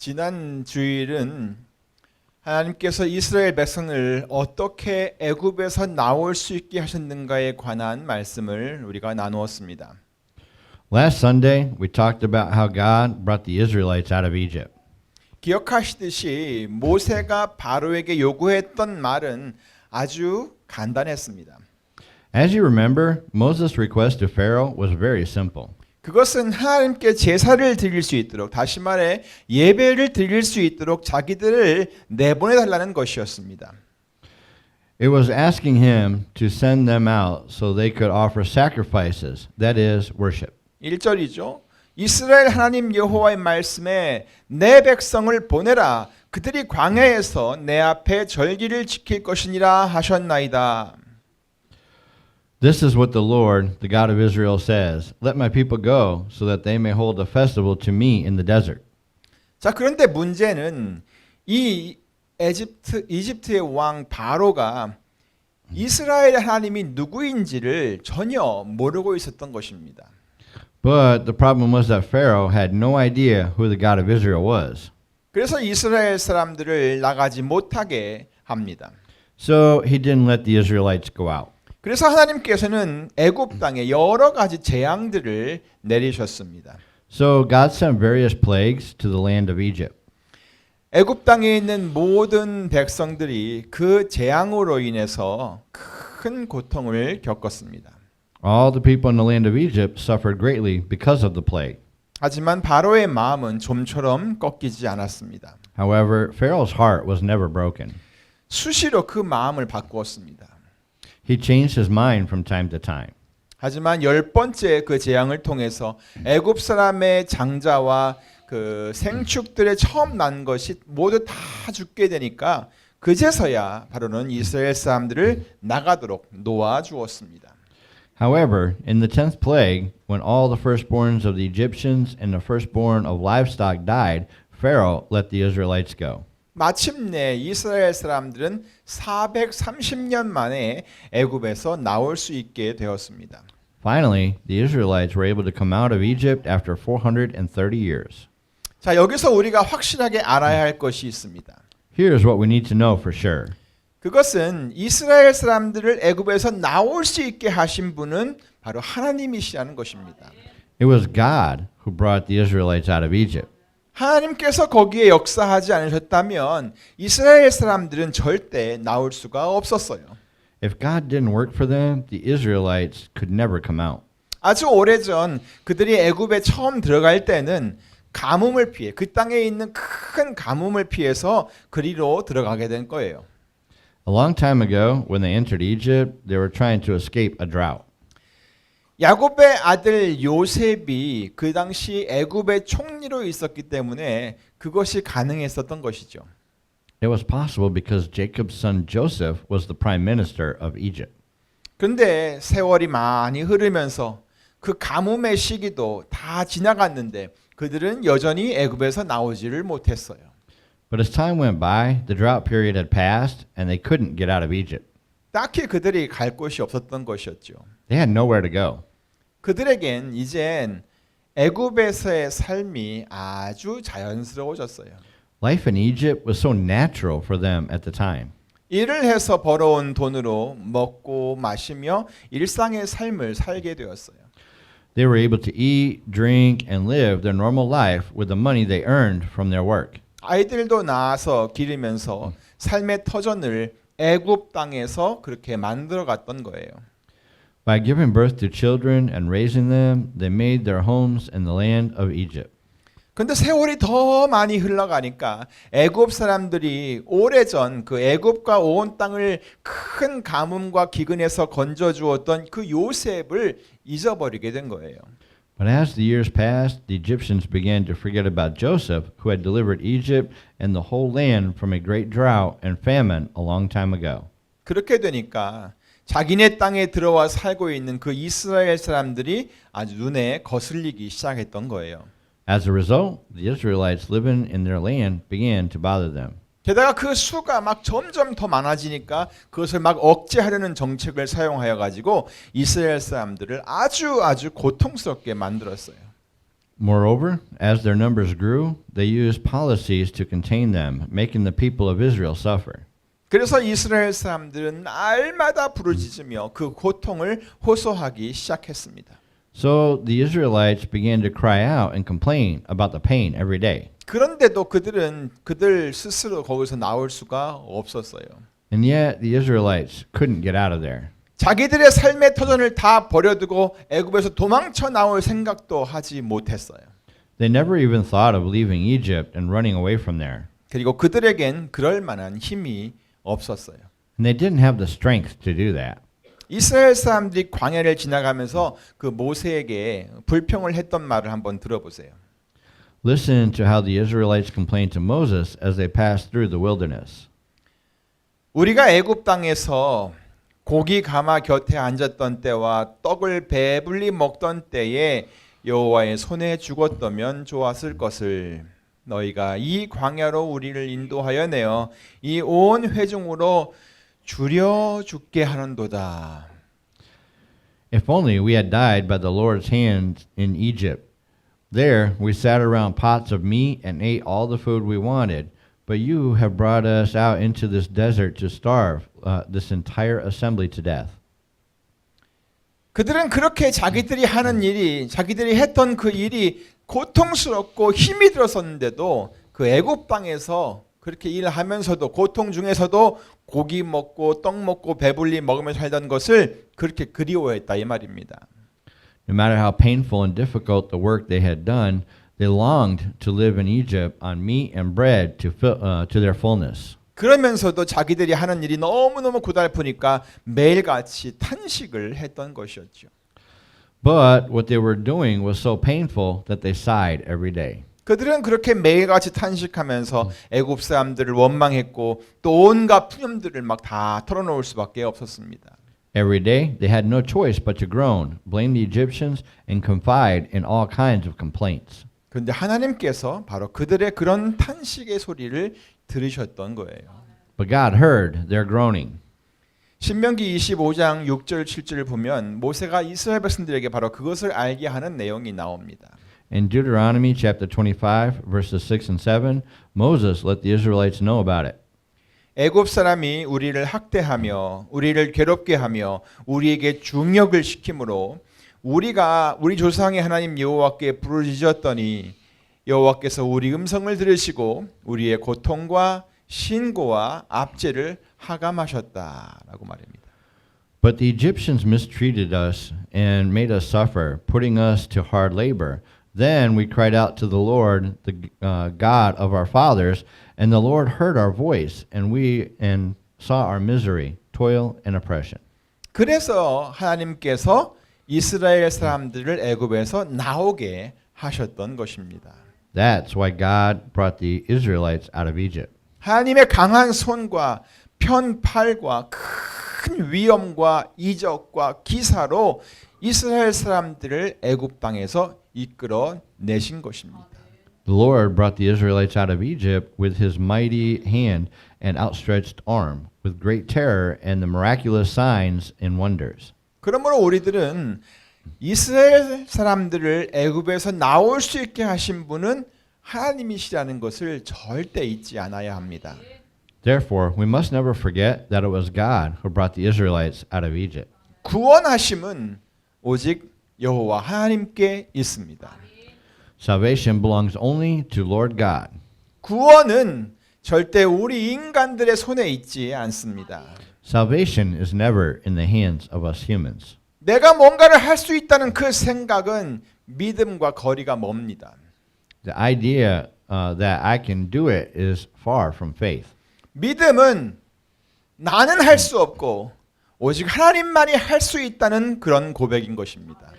지난 주일은 하나님께서 이스라엘 백성을 어떻게 애굽에서 나올 수 있게 하셨는가에 관한 말씀을 우리가 나누었습니다. Last Sunday, we talked about how God brought the Israelites out of Egypt. 기억하시듯이 모세가 바로에게 요구했던 말은 아주 간단했습니다. As you remember, Moses' request to Pharaoh was very simple. 그것은 하나님께 제사를 드릴 수 있도록, 다시 말해 예배를 드릴 수 있도록 자기들을 내보내달라는 것이었습니다. It was asking him to send them out so they could offer sacrifices, that is, worship. 1절이죠. 이스라엘 하나님 여호와의 말씀에 내 백성을 보내라. 그들이 광야에서 내 앞에 절기를 지킬 것이니라 하셨나이다. This is what the Lord, the God of Israel, says. Let my people go so that they may hold a festival to me in the desert. 자, 그런데 문제는 이 이집트의 왕 바로가 이스라엘 하나님이 누구인지를 전혀 모르고 있었던 것입니다. But the problem was that Pharaoh had no idea who the God of Israel was. 그래서 이스라엘 사람들을 나가지 못하게 합니다. So he didn't let the Israelites go out. 그래서 하나님께서는 애굽 땅에 여러 가지 재앙들을 내리셨습니다. So God sent various plagues to the land of Egypt. 애굽 땅에 있는 모든 백성들이 그 재앙으로 인해서 큰 고통을 겪었습니다. All the people in the land of Egypt suffered greatly because of the plague. 하지만 바로의 마음은 좀처럼 꺾이지 않았습니다. However, Pharaoh's heart was never broken. 수시로 그 마음을 바꾸었습니다. He changed his mind from time to time. 하지만 10번째 그 재앙을 통해서 애굽 사람의 장자와 그 생축들의 처음 난 것이 모두 다 죽게 되니까 그제서야 바로는 이스라엘 사람들을 나가도록 놓아주었습니다. However, in the 10th plague, when all the firstborns of the Egyptians and the firstborn of livestock died, Pharaoh let the Israelites go. 마침내 이스라엘 사람들은 430년 만에 애굽에서 나올 수 있게 되었습니다. Finally, the Israelites were able to come out of Egypt after 430 years. 자, 여기서 우리가 확실하게 알아야 할 것이 있습니다. Here's what we need to know for sure. 그것은 이스라엘 사람들을 애굽에서 나올 수 있게 하신 분은 바로 하나님이시라는 것입니다. It was God who brought the Israelites out of Egypt. 하나님께서 거기에 역사하지 않으셨다면 이스라엘 사람들은 절대 나올 수가 없었어요. If God didn't work for them, the Israelites could never come out. 아주 오래전 그들이 애굽에 처음 들어갈 때는 가뭄을 피해 그 땅에 있는 큰 가뭄을 피해서 그리로 들어가게 된 거예요. A long time ago, when they entered Egypt, they were trying to escape a drought. 야곱의 아들 요셉이 그 당시 애굽의 총리로 있었기 때문에 그것이 가능했었던 것이죠. It was possible because Jacob's son Joseph was the prime minister of Egypt. 그런데 세월이 많이 흐르면서 그 가뭄의 시기도 다 지나갔는데 그들은 여전히 애굽에서 나오지를 못했어요. But as time went by, the drought period had passed and they couldn't get out of Egypt. 딱히 그들이 갈 곳이 없었던 것이었죠. They had nowhere to go. 그들에겐 이젠 애굽에서의 삶이 아주 자연스러워졌어요. Life in Egypt was so natural for them at the time. 일을 해서 벌어온 돈으로 먹고 마시며 일상의 삶을 살게 되었어요. They were able to eat, drink, and live their normal life with the money they earned from their work. 아이들도 낳아서 기르면서 삶의 터전을 애굽 땅에서 그렇게 만들어 갔던 거예요. By giving birth to children and raising them, they made their homes in the land of Egypt. 근데 세월이 더 많이 흘러가니까 애굽 사람들이 오래전 그 애굽과 온 땅을 큰 가뭄과 기근에서 건져 주었던 그 요셉을 잊어버리게 된 거예요. But as the years passed, the Egyptians began to forget about Joseph, who had delivered Egypt and the whole land from a great drought and famine a long time ago. 그렇게 되니까 자기네 땅에 들어와 살고 있는 그 이스라엘 사람들이 아주 눈에 거슬리기 시작했던 거예요. As a result, the Israelites living in their land began to bother them. 게다가 그 수가 막 점점 더 많아지니까 그것을 막 억제하려는 정책을 사용하여 가지고 이스라엘 사람들을 아주 고통스럽게 만들었어요. Moreover, as their numbers grew, they used policies to contain them, making the people of Israel suffer. 그래서 이스라엘 사람들은 날마다 부르짖으며 그 고통을 호소하기 시작했습니다. So the Israelites began to cry out and complain about the pain every day. 그런데도 그들 스스로 거기서 나올 수가 없었어요. And yet the Israelites couldn't get out of there. 자기들의 삶의 터전을 다 버려두고 애굽에서 도망쳐 나올 생각도 하지 못했어요. They never even thought of leaving Egypt and running away from there. 그리고 그들에겐 그럴 만한 힘이 없었어요. And they didn't have the strength to do that. 이스라엘 사람들이 광야를 지나가면서 그 모세에게 불평을 했던 말을 한번 들어보세요. Listen to how the Israelites complained to Moses as they passed through the wilderness. 우리가 애굽 땅에서 고기 가마 곁에 앉았던 때와 떡을 배불리 먹던 때에 여호와의 손에 죽었다면 좋았을 것을 너희가 이 광야로 우리를 인도하여 내어 이 온 회중으로 줄여 죽게 하는도다. If only we had died by the Lord's hand in Egypt. There we sat around pots of meat and ate all the food we wanted. But you have brought us out into this desert to starve this entire assembly to death. 그들은 그렇게 자기들이 했던 그 일이 고통스럽고 힘이 들었었는데도 그 애굽 땅에서 그렇게 일하면서도 고통 중에서도 고기 먹고 떡 먹고 배불리 먹으며 살던 것을 그렇게 그리워했다 이 말입니다. No matter how painful and difficult the work they had done, they longed to live in Egypt on meat and bread to their fullness. 그러면서도 자기들이 하는 일이 너무너무 고달프니까 매일같이 탄식을 했던 것이었죠. But what they were doing was so painful that they sighed every day. 그들은 그렇게 매일같이 탄식하면서 애굽 사람들을 원망했고 또 온갖 푸념들을 막 다 털어놓을 수밖에 없었습니다. Every day they had no choice but to groan, blame the Egyptians, and confide in all kinds of complaints. 그런데 하나님께서 바로 그들의 그런 탄식의 소리를 들으셨던 거예요. But God heard their groaning. 신명기 25장 6절 7절을 보면 모세가 이스라엘 백성들에게 바로 그것을 알게 하는 내용이 나옵니다. In Deuteronomy chapter 25 verses 6 and 7, Moses let the Israelites know about it. 애굽 사람이 우리를 학대하며 우리를 괴롭게 하며 우리에게 중역을 시키므로 우리가 우리 조상의 하나님 여호와께 부르짖었더니 여호와께서 우리 음성을 들으시고 우리의 고통과 신고와 압제를 하감하셨다라고 말입니다. But the Egyptians mistreated us and made us suffer, putting us to hard labor. Then we cried out to the Lord, the God of our fathers, and the Lord heard our voice, and saw our misery, toil, and oppression. 그래서 하나님께서 이스라엘 사람들을 애굽에서 나오게 하셨던 것입니다. That's why God brought the Israelites out of Egypt. 하나님의 강한 손과 편팔과 큰 위엄과 이적과 기사로 이스라엘 사람들을 애굽 땅에서 이끌어 내신 것입니다. The Lord brought the Israelites out of Egypt with his mighty hand and outstretched arm, with great terror and the miraculous signs and wonders. 그러므로 우리들은 이스라엘 사람들을 애굽에서 나올 수 있게 하신 분은 하나님이시라는 것을 절대 잊지 않아야 합니다. Therefore, we must never forget that it was God who brought the Israelites out of Egypt. 구원하심은 오직 여호와 하나님께 있습니다. Salvation belongs only to Lord God. 구원은 절대 우리 인간들의 손에 있지 않습니다. Salvation is never in the hands of us humans. 내가 뭔가를 할 수 있다는 그 생각은 믿음과 거리가 멉니다. The idea that I can do it is far from faith. 믿음은 나는 할 수 없고 오직 하나님만이 할 수 있다는 그런 고백인 것입니다.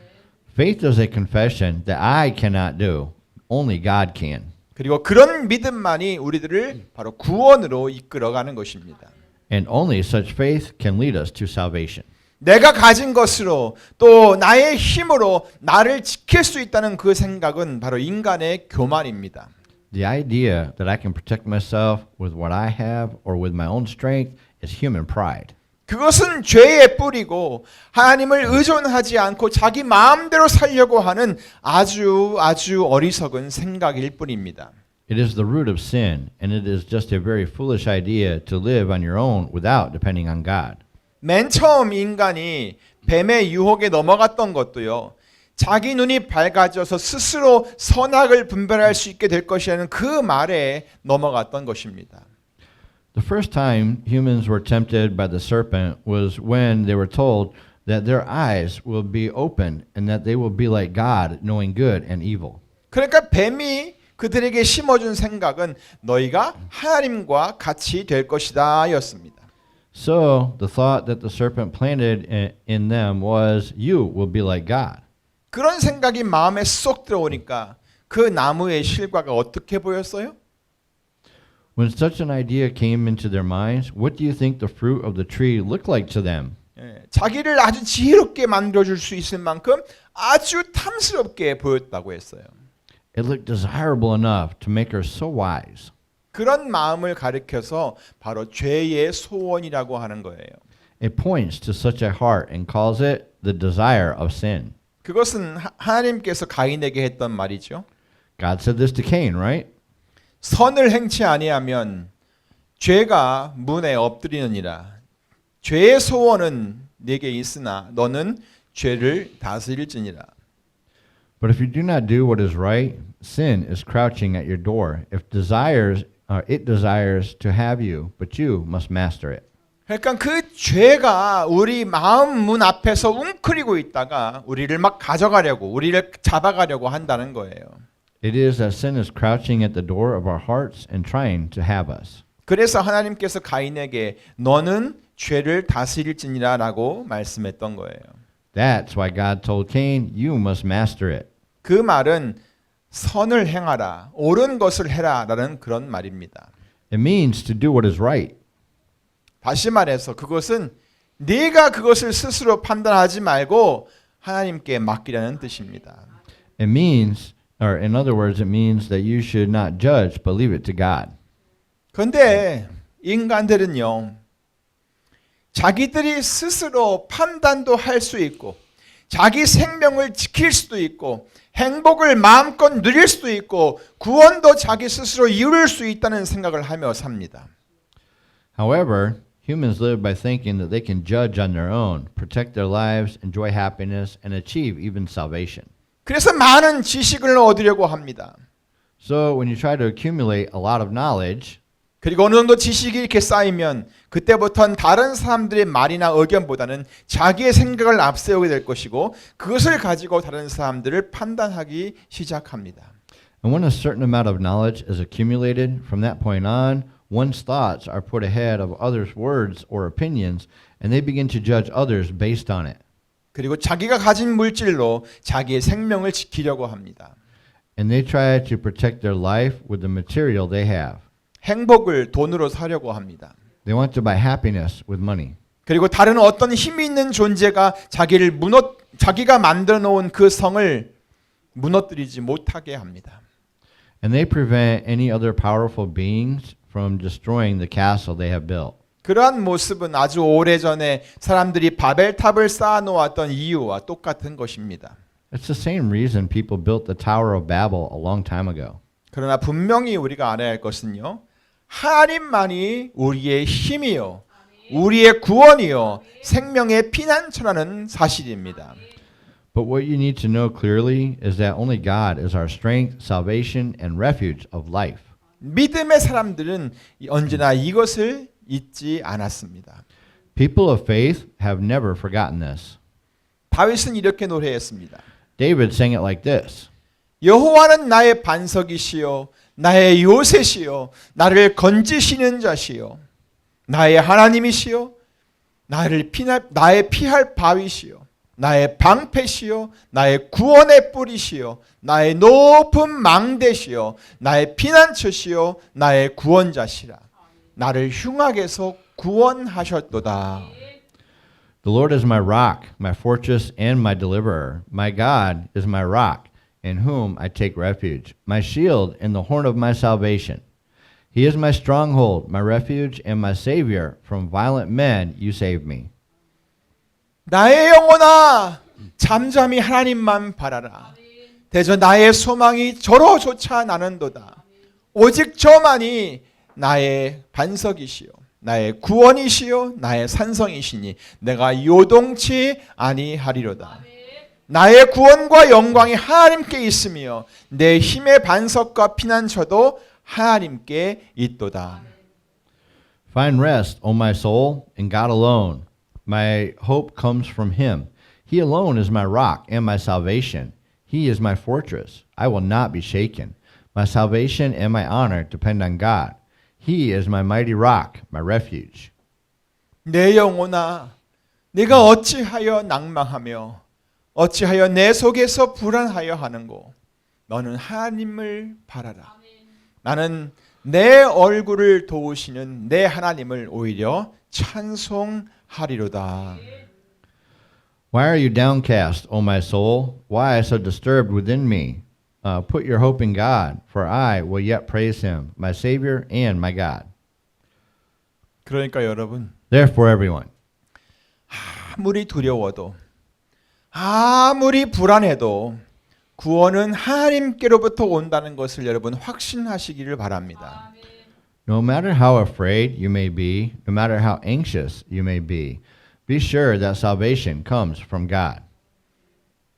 Faith is a confession that I cannot do. Only God can. 그리고 그런 믿음만이 우리들을 바로 구원으로 이끌어가는 것입니다. And only such faith can lead us to salvation. 내가 가진 것으로 또 나의 힘으로 나를 지킬 수 있다는 그 생각은 바로 인간의 교만입니다. The idea that I can protect myself with what I have or with my own strength is human pride. 그것은 죄의 뿌리고 하나님을 의존하지 않고 자기 마음대로 살려고 하는 아주 어리석은 생각일 뿐입니다. It is the root of sin, and it is just a very foolish idea to live on your own without depending on God. 맨 처음 인간이 뱀의 유혹에 넘어갔던 것도요. 자기 눈이 밝아져서 스스로 선악을 분별할 수 있게 될 것이라는 그 말에 넘어갔던 것입니다. The first time humans were tempted by the serpent was when they were told that their eyes will be opened and that they will be like God, knowing good and evil. 그러니까 뱀이 그들에게 심어준 생각은 너희가 하나님과 같이 될 것이다 였습니다. So the thought that the serpent planted in them was, you will be like God. 그런 생각이 마음에 쏙 들어오니까 그 나무의 실과가 어떻게 보였어요? When such an idea came into their minds, what do you think the fruit of the tree looked like to them? 자기를 아주 지혜롭게 만들어줄 수 있을 만큼 아주 탐스럽게 보였다고 했어요. It looked desirable enough to make her so wise. 그런 마음을 가리켜서 바로 죄의 소원이라고 하는 거예요. It points to such a heart and calls it the desire of sin. 그것은 하나님께서 가인에게 했던 말이죠. God said this to Cain, right? 선을 행치 아니하면 죄가 문에 엎드리느니라. 죄의 소원은 네게 있으나 너는 죄를 다스릴지니라. But if you do not do what is right, sin is crouching at your door. It desires to have you, but you must master it. 그러니까 그 죄가 우리 마음 문 앞에서 웅크리고 있다가 우리를 막 가져가려고, 우리를 잡아가려고 한다는 거예요. It is that sin is crouching at the door of our hearts and trying to have us. 그래서 하나님께서 가인에게 너는 죄를 다스릴지니라라고 말씀했던 거예요. That's why God told Cain, you must master it. 그 말은 선을 행하라, 옳은 것을 해라라는 그런 말입니다. It means to do what is right. 다시 말해서 그것은 네가 그것을 스스로 판단하지 말고 하나님께 맡기라는 뜻입니다. It means, or in other words, it means that you should not judge, but leave it to God. 그런데 인간들은요, 자기들이 스스로 판단도 할 수 있고 자기 생명을 지킬 수도 있고 행복을 마음껏 누릴 수도 있고 구원도 자기 스스로 이룰 수 있다는 생각을 하며 삽니다. However, humans live by thinking that they can judge on their own, protect their lives, enjoy happiness, and achieve even salvation. 그래서 많은 지식을 얻으려고 합니다. So when you try to accumulate a lot of knowledge, 그리고 어느 정도 지식이 이렇게 쌓이면 그때부터는 다른 사람들의 말이나 의견보다는 자기의 생각을 앞세우게 될 것이고 그것을 가지고 다른 사람들을 판단하기 시작합니다. and when a certain amount of knowledge is accumulated, from that point on, one's thoughts are put ahead of others' words or opinions, and they begin to judge others based on it. 그리고 자기가 가진 물질로 자기의 생명을 지키려고 합니다. And they try to protect their life with the material they have. 행복을 돈으로 사려고 합니다. They want to buy happiness with money. 그리고 다른 어떤 힘이 있는 존재가 자기가 만들어 놓은 그 성을 무너뜨리지 못하게 합니다. And they prevent any other powerful beings from destroying the castle they have built. 그러한 모습은 아주 오래전에 사람들이 바벨탑을 쌓아 놓았던 이유와 똑같은 것입니다. It's the same reason people built the Tower of Babel a long time ago. 그러나 분명히 우리가 알아야 할 것은요. 하나님만이 우리의 힘이요. 우리의 구원이요. 생명의 피난처라는 사실입니다. But what you need to know clearly is that only God is our strength, salvation, and refuge of life. 믿음의 사람들은 언제나 이것을 잊지 않았습니다. People of faith have never forgotten this. 다윗은 이렇게 노래했습니다. David sang it like this. 여호와는 나의 반석이시요 나의 요새시요 나를 건지시는 자시요 나의 하나님이시요 나의 피할 바위시요 나의 방패시요 나의 구원의 뿌리시요 나의 높은 망대시요 나의 피난처시요 나의 구원자시라 나를 흉악에서 구원하셨도다. The Lord is my rock, my fortress, and my deliverer. My God is my rock, in whom I take refuge, my shield and the horn of my salvation. He is my stronghold, my refuge, and my savior. From violent men you save me. 나의 영혼아 잠잠히 하나님만 바라라. 대저 나의 소망이 저로조차 나는도다. 오직 저만이 나의 반석이시요 나의 구원이시요 나의 산성이시니 내가 요동치 아니하리로다. 나의 구원과 영광이 하나님께 있으며 내 힘의 반석과 피난처도 하나님께 있도다. Find rest, O my soul, in God alone. My hope comes from him. He alone is my rock and my salvation. He is my fortress. I will not be shaken. My salvation and my honor depend on God. He is my mighty rock, my refuge. 내 영혼아 네가 어찌하여 낭망하며 어찌하여 내 속에서 불안하여 하는고. 너는 하나님을 바라라. 나는 내 얼굴을 도우시는 내 하나님을 오히려 찬송하리로다. Why are you downcast, O my soul? Why so disturbed within me? Put your hope in God, for I will yet praise him, my Savior and my God. 그러니까 여러분 Therefore, everyone, 아무리 두려워도 아무리 불안해도 구원은 하나님께로부터 온다는 것을 여러분 확신하시기를 바랍니다. no matter how afraid you may be, no matter how anxious you may be sure that salvation comes from God.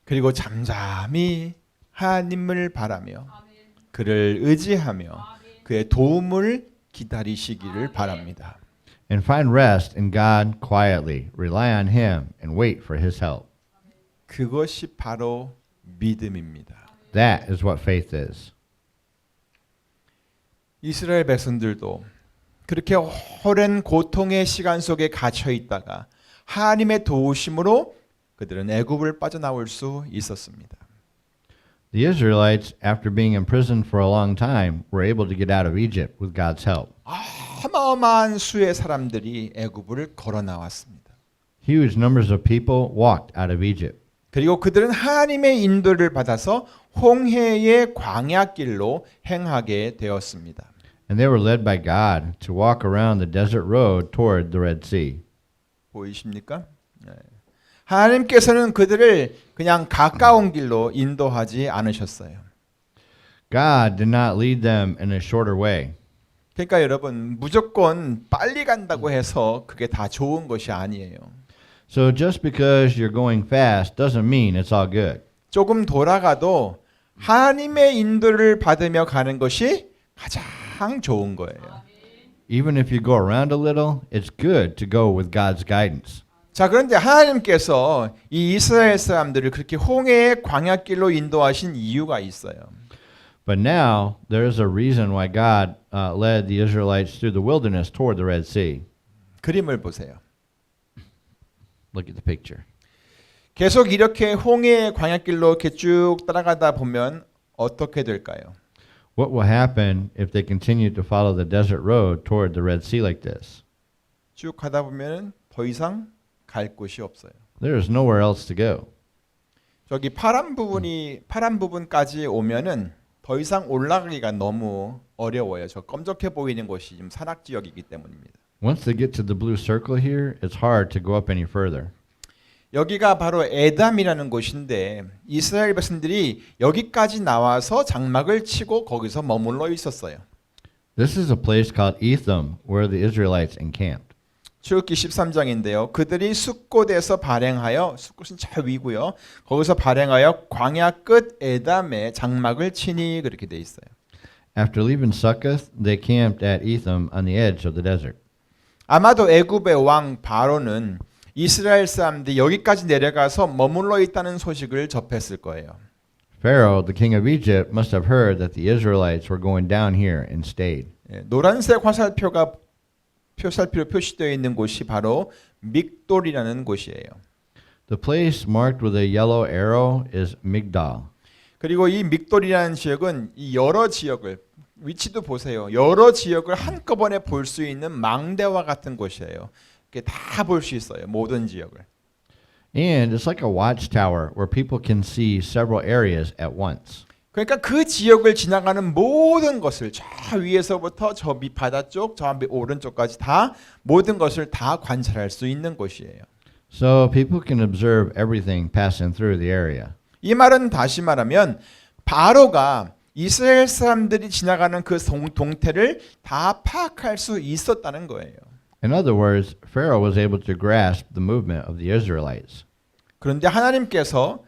그리고 잠잠히 하나님을 바라며 그를 의지하며 그의 도움을 기다리시기를 바랍니다. And find rest in God quietly. Rely on him and wait for his help. 그것이 바로 믿음입니다. That is what faith is. 이스라엘 백성들도 그렇게 오랜 고통의 시간 속에 갇혀 있다가 하나님의 도우심으로 그들은 애굽을 빠져나올 수 있었습니다. The Israelites, after being imprisoned for a long time, were able to get out of Egypt with God's help. 어마어마한 수의 사람들이 애굽을 걸어 나왔습니다. Huge numbers of people walked out of Egypt. 그리고 그들은 하나님의 인도를 받아서 홍해의 광야길로 행하게 되었습니다. And they were led by God to walk around the desert road toward the Red Sea. 보이십니까? 네. 하나님께서는 그들을 그냥 가까운 길로 인도하지 않으셨어요. God did not lead them in a shorter way. 그러니까 여러분 무조건 빨리 간다고 해서 그게 다 좋은 것이 아니에요. So just because you're going fast doesn't mean it's all good. 조금 돌아가도 하나님의 인도를 받으며 가는 것이 가장 좋은 거예요. Even if you go around a little, it's good to go with God's guidance. 자, 그런데 하나님께서 이 이스라엘 사람들을 그렇게 홍해의 광야길로 인도하신 이유가 있어요. But now there is a reason why God led the Israelites through the wilderness toward the Red Sea. 그림을 보세요. Look at the picture. 계속 이렇게 홍해의 광야길로 이렇게 쭉 따라가다 보면 어떻게 될까요? What will happen if they continue to follow the desert road toward the Red Sea like this? 쭉 가다 보면 더 이상 갈 곳이 없어요. There is nowhere else to go. 저기 파란 부분까지 오면은 더 이상 올라가기가 너무 어려워요. 저 검적해 보이는 곳이 지금 산악 지역이기 때문입니다. Once they get to the blue circle here, it's hard to go up any further. 여기가 바로 에담이라는 곳인데 이스라엘 백성들이 여기까지 나와서 장막을 치고 거기서 머물러 있었어요. This is a place called Etham where the Israelites encamped. 출애굽기 13장인데요. 그들이 숫곳에서 발행하여 숫곳은 저 위고요. 거기서 발행하여 광야 끝 에담에 장막을 치니 그렇게 돼 있어요. After leaving Succoth, they camped at Etham on the edge of the desert. 아마도 애굽의 왕 바로는 이스라엘 사람들이 여기까지 내려가서 머물러 있다는 소식을 접했을 거예요. Pharaoh, the king of Egypt, must have heard that the Israelites were going down here and stayed. 노란색 화살표가 표살표로 표시되어 있는 곳이 바로 믹돌이라는 곳이에요. The place marked with a yellow arrow is Migdal. 그리고 이 믹돌이라는 지역은 이 여러 지역을 위치도 보세요. 여러 지역을 한꺼번에 볼 수 있는 망대와 같은 곳이에요. 이렇게 다 볼 수 있어요. 모든 지역을. And it's like a watchtower where people can see several areas at once. 그러니까 그 지역을 지나가는 모든 것을 저 위에서부터 저 밑바다 쪽, 저 오른쪽까지 다 모든 것을 다 관찰할 수 있는 곳이에요. So people can observe everything passing through the area. 이 말은 다시 말하면 바로가 이스라엘 사람들이 지나가는 그 동태를 다 파악할 수 있었다는 거예요. In other words, Pharaoh was able to grasp the movement of the Israelites. 그런데 하나님께서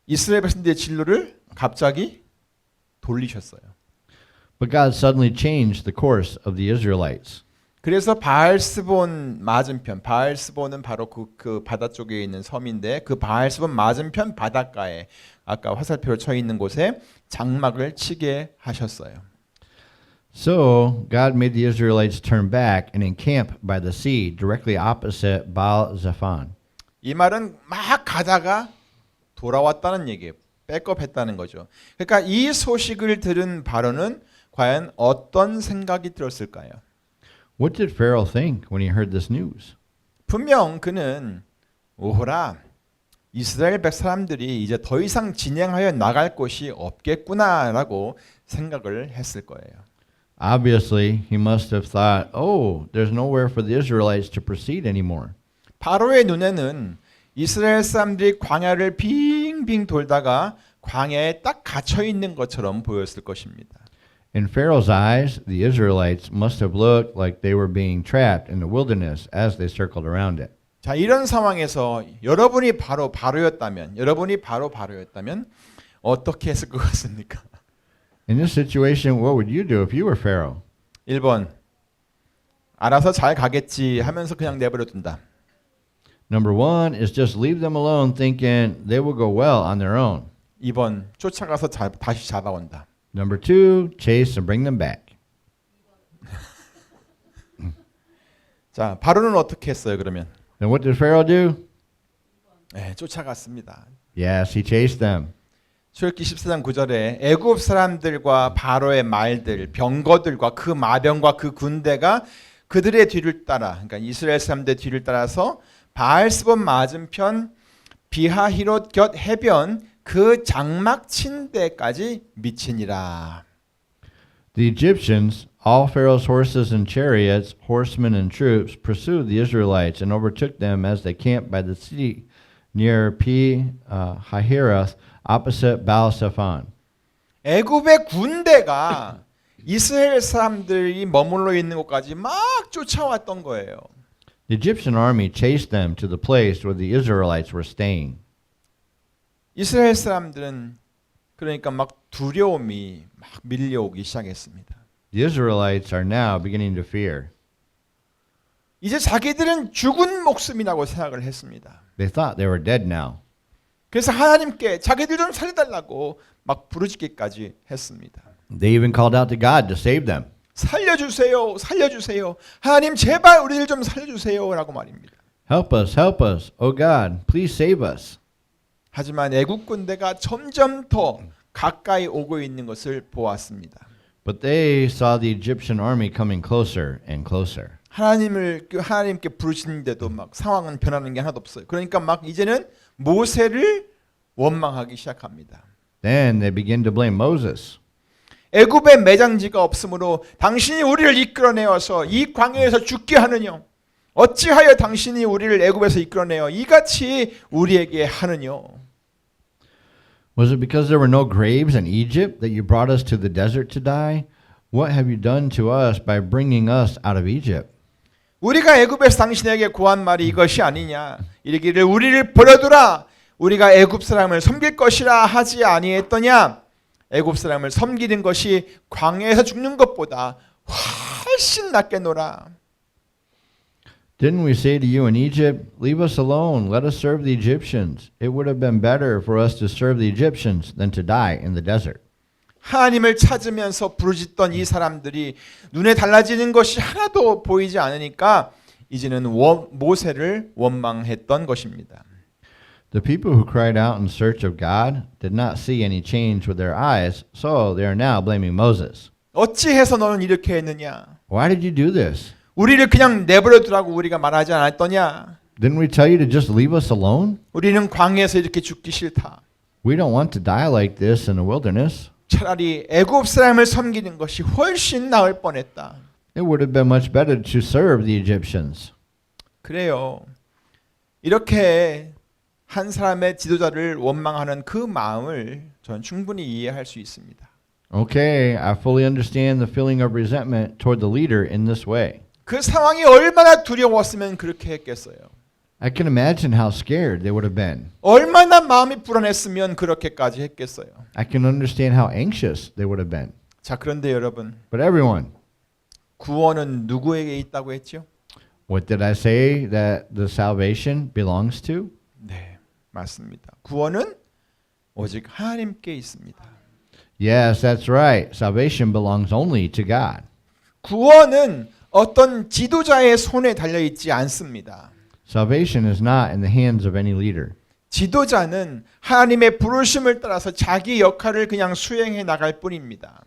이스라엘 백성들의 진로를 갑자기 돌리셨어요. But God suddenly changed the course of the Israelites. 그래서 바알스본 맞은편, 바알스본은 바로 그 바다 쪽에 있는 섬인데 그 바알스본 맞은편 바닷가에 아까 화살표로 쳐 있는 곳에 장막을 치게 하셨어요. So God made the Israelites turn back and encamp by the sea directly opposite Baal Zephon. 이 말은 막 가다가 돌아왔다는 얘기예요. 백업했다는 거죠. 그러니까 이 소식을 들은 바로는 과연 어떤 생각이 들었을까요? What did Pharaoh think when he heard this news? 분명 그는 오호라 이스라엘 백 사람들이 이제 더 이상 진행하여 나갈 곳이 없겠구나라고 생각을 했을 거예요. Obviously, he must have thought, oh, there's nowhere for the Israelites to proceed anymore. 바로의 눈에는 이스라엘 사람들이 광야를 빙빙 돌다가 광야에 딱 갇혀 있는 것처럼 보였을 것입니다. In Pharaoh's eyes, the Israelites must have looked like they were being trapped in the wilderness as they circled around it. 자, 이런 상황에서 여러분이 바로였다면 어떻게 했을 것 같습니까? In this situation, what would you do if you were Pharaoh? 1번 알아서 잘 가겠지 하면서 그냥 내버려 둔다. Number one is just leave them alone thinking they will go well on their own. 2번 쫓아가서 다시 잡아온다. Number two, chase and bring them back. 자, 바로는 어떻게 했어요, 그러면? And what did Pharaoh do? 네, 쫓아갔습니다. Yes, he chased them. 출애굽기 14장 9절에 애굽 사람들과 바로의 말들, 병거들과 그 마병과 그 군대가 그들의 뒤를 따라, 그러니까 이스라엘 사람들의 뒤를 따라서 바알스본 맞은편 비하히롯 곁 해변 그 장막 친 데까지 미치니라. The Egyptians, all Pharaoh's horses and chariots, horsemen and troops, pursued the Israelites and overtook them as they camped by the sea near Pi-hahiroth, opposite Baal-zephon. 애굽의 군대가 이스라엘 사람들이 머물러 있는 곳까지 막 쫓아왔던 거예요. The Egyptian army chased them to the place where the Israelites were staying. 이스라엘 사람들은 그러니까 막 두려움이 막 밀려오기 시작했습니다. The Israelites are now beginning to fear. 이제 자기들은 죽은 목숨이라고 생각을 했습니다. They thought they were dead now. 그래서 하나님께 자기들 좀 살려달라고 막 부르짖기까지 했습니다. They even called out to God to save them. 살려주세요, 살려주세요. 하나님 제발 우리를 좀 살려주세요라고 말입니다. Help us, oh God, please save us. 하지만 애국 군대가 점점 더 가까이 오고 있는 것을 보았습니다. But they saw the Egyptian army coming closer and closer. 하나님께 부르시는데도 막 상황은 변하는 게 하나도 없어요. 그러니까 막 이제는 모세를 원망하기 시작합니다. Then they begin to blame Moses. 애굽에 매장지가 없으므로 당신이 우리를 이끌어내어서 이 광야에서 죽게 하느냐? 어찌하여 당신이 우리를 애굽에서 이끌어내어 이같이 우리에게 하느냐? Was it because there were no graves in Egypt that you brought us to the desert to die? What have you done to us by bringing us out of Egypt? 우리가 애굽에서 당신에게 구한 말이 이것이 아니냐? 이르기를 우리를 버려두라. 우리가 애굽 사람을 섬길 것이라 하지 아니했더냐? 애굽 사람을 섬기는 것이 광야에서 죽는 것보다 훨씬 낫겠노라. Didn't we say to you in Egypt, leave us alone, let us serve the Egyptians? It would have been better for us to serve the Egyptians than to die in the desert. 하나님을 찾으면서 부르짖던 이 사람들이 눈에 달라지는 것이 하나도 보이지 않으니까 이제는 모세를 원망했던 것입니다. The people who cried out in search of God did not see any change with their eyes, so they are now blaming Moses. 어찌해서 너는 이렇게 했느냐? Why did you do this? 우리를 그냥 내버려 두라고 우리가 말하지 않았더냐? Didn't we tell you to just leave us alone? 우리는 광야에서 이렇게 죽기 싫다. We don't want to die like this in the wilderness. 차라리 애굽 사람을 섬기는 것이 훨씬 나을 뻔했다. It would have been much better to serve the Egyptians. 그래요. 이렇게 한 사람의 지도자를 원망하는 그 마음을 저는 충분히 이해할 수 있습니다. Okay, I fully understand the feeling of resentment toward the leader in this way. 그 상황이 얼마나 두려웠으면 그렇게 했겠어요. I can imagine how scared they would have been. 얼마나 마음이 불안했으면 그렇게까지 했겠어요. I can understand how anxious they would have been. 자, 그런데 여러분, But everyone, 구원은 누구에게 있다고 했죠? what did I say that the salvation belongs to? 네, 맞습니다. 구원은 오직 하나님께 있습니다. Yes, that's right. Salvation belongs only to God. 구원은 어떤 지도자의 손에 달려 있지 않습니다. Salvation is not in the hands of any leader. 지도자는 하나님의 부르심을 따라서 자기 역할을 그냥 수행해 나갈 뿐입니다.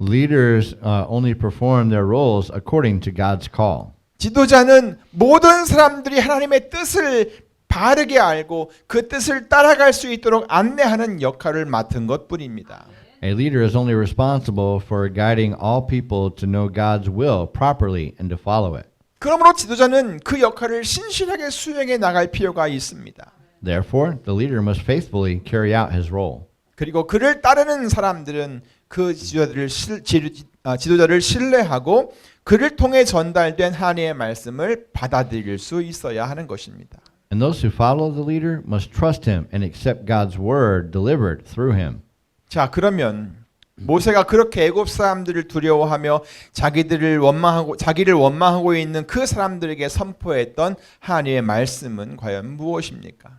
Leaders only perform their roles according to God's call. 지도자는 모든 사람들이 하나님의 뜻을 바르게 알고 그 뜻을 따라갈 수 있도록 안내하는 역할을 맡은 것뿐입니다. A leader is only responsible for guiding all people to know God's will properly and to follow it. 그러므로 지도자는 그 역할을 신실하게 수행해 나갈 필요가 있습니다. Therefore, the leader must faithfully carry out his role. 그리고 그를 따르는 사람들은 그 지도자를 신뢰하고 그를 통해 전달된 하나님의 말씀을 받아들일 수 있어야 하는 것입니다. And those who follow the leader must trust him and accept God's word delivered through him. 자, 그러면 모세가 그렇게 애굽 사람들을 두려워하며 자기를 원망하고 있는 그 사람들에게 선포했던 하나님의 말씀은 과연 무엇입니까?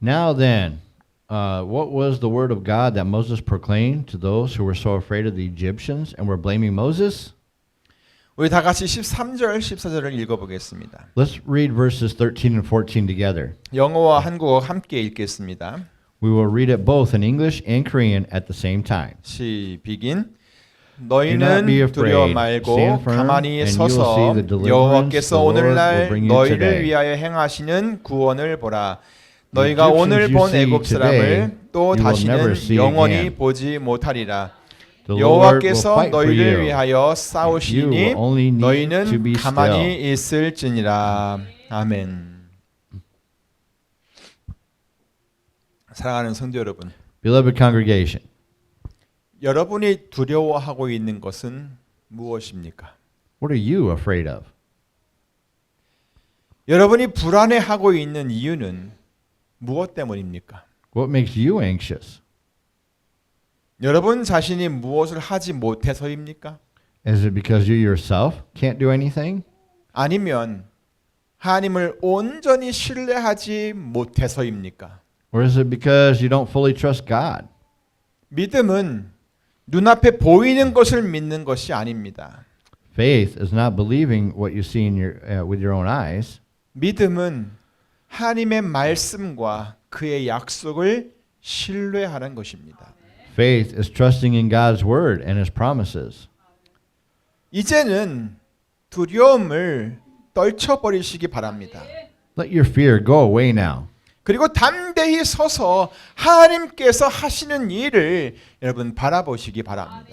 Now then, what was the word of God that Moses proclaimed to those who were so afraid of the Egyptians and were blaming Moses? 우리 다 같이 13절, 14절을 읽어보겠습니다. Let's read verses 13 and 14 together. 영어와 한국어 함께 읽겠습니다. We will read it both in English and Korean at the same time. begin. Do not 너희는 be 두려워 afraid. 말고 Stand firm, 가만히 and you will 서서 see the deliverance 여호와께서 the Lord will 오늘날 bring you 너희를 today. 위하여 행하시는 구원을 보라. The 너희가 오늘 Egyptians you 본 see 애굽 today, 사람을 또 you will never 다시는 see 영원히 again. 보지 못하리라. The Lord will 여호와께서 fight for 너희를 you. 위하여 You 싸우시니 will only need to 너희는 be 가만히 still. 있을지니라. 아멘. 사랑하는 성도 여러분, Beloved congregation, 여러분이 두려워하고 있는 것은 무엇입니까? what are you afraid of? 여러분이 불안해하고 있는 이유는 무엇 때문입니까? What makes you anxious? 여러분 자신이 무엇을 하지 못해서입니까? Is it because you yourself can't do anything? 아니면 하나님을 온전히 신뢰하지 못해서입니까? Or is it because you don't fully trust God? 믿음은 눈앞에 보이는 것을 믿는 것이 아닙니다. Faith is not believing what you see in with your own eyes. 믿음은 하나님의 말씀과 그의 약속을 신뢰하는 것입니다. Faith is trusting in God's word and his promises. 이제는 두려움을 떨쳐버리시기 바랍니다. Let your fear go away now. 그리고 담대히 서서 하나님께서 하시는 일을 여러분 바라보시기 바랍니다.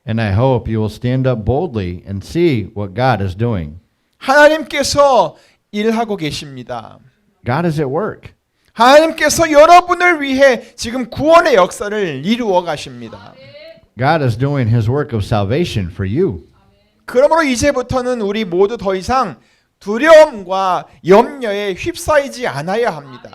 And I hope you will stand up boldly and see what God is doing. 하나님께서 일하고 계십니다. God is at work. 하나님께서 여러분을 위해 지금 구원의 역사를 이루어 가십니다. God is doing his work of salvation for you. 그러므로 이제부터는 우리 모두 더 이상 두려움과 염려에 휩싸이지 않아야 합니다.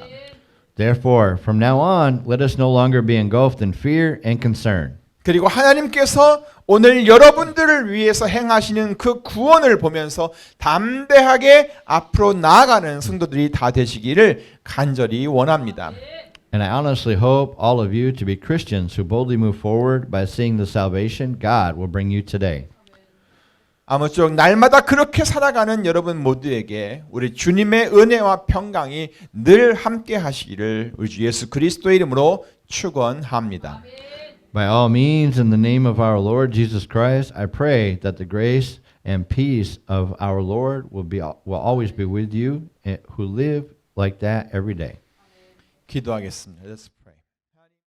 Therefore, from now on, let us no longer be engulfed in fear and concern. 그리고 하나님께서 오늘 여러분들을 위해서 행하시는 그 구원을 보면서 담대하게 앞으로 나아가는 성도들이 다 되시기를 간절히 원합니다. And I honestly hope all of you to be Christians who boldly move forward by seeing the salvation God will bring you today. 아무쪼록 날마다 그렇게 살아가는 여러분 모두에게 우리 주님의 은혜와 평강이 늘 함께 하시기를 우리 주 예수 그리스도의 이름으로 축원합니다. By all means, in the name of our Lord Jesus Christ, I pray that the grace and peace of our Lord will always be with you who live like that every day. 기도하겠습니다.